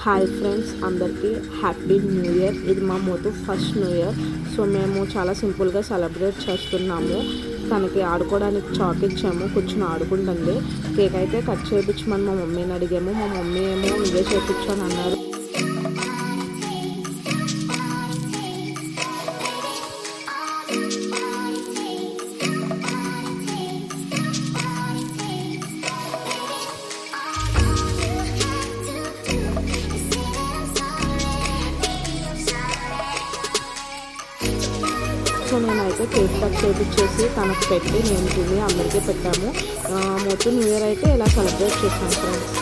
Hi friends, అందరికీ happy new year. ఇది మా Motu first new year. So మేము చాలా సింపుల్గా సెలబ్రేట్ చేస్తున్నాము. తనకి ఆడుకోవడానికి చాక్ ఇచ్చాము, కూర్చొని ఆడుకుంటుంది. కేక్ అయితే కట్ చేయించమని మా మమ్మీని అడిగాము. మా మమ్మీ ఏమో నువ్వే చేయించు అని అన్నారు. సో నేనైతే కేక్ కట్ చేయించేసి తనకు పెట్టి నేను తిని అందరికీ పెట్టాము. మొత్తం న్యూ ఇయర్ అయితే ఇలా సెలబ్రేట్ చేశాను ఫ్రెండ్స్.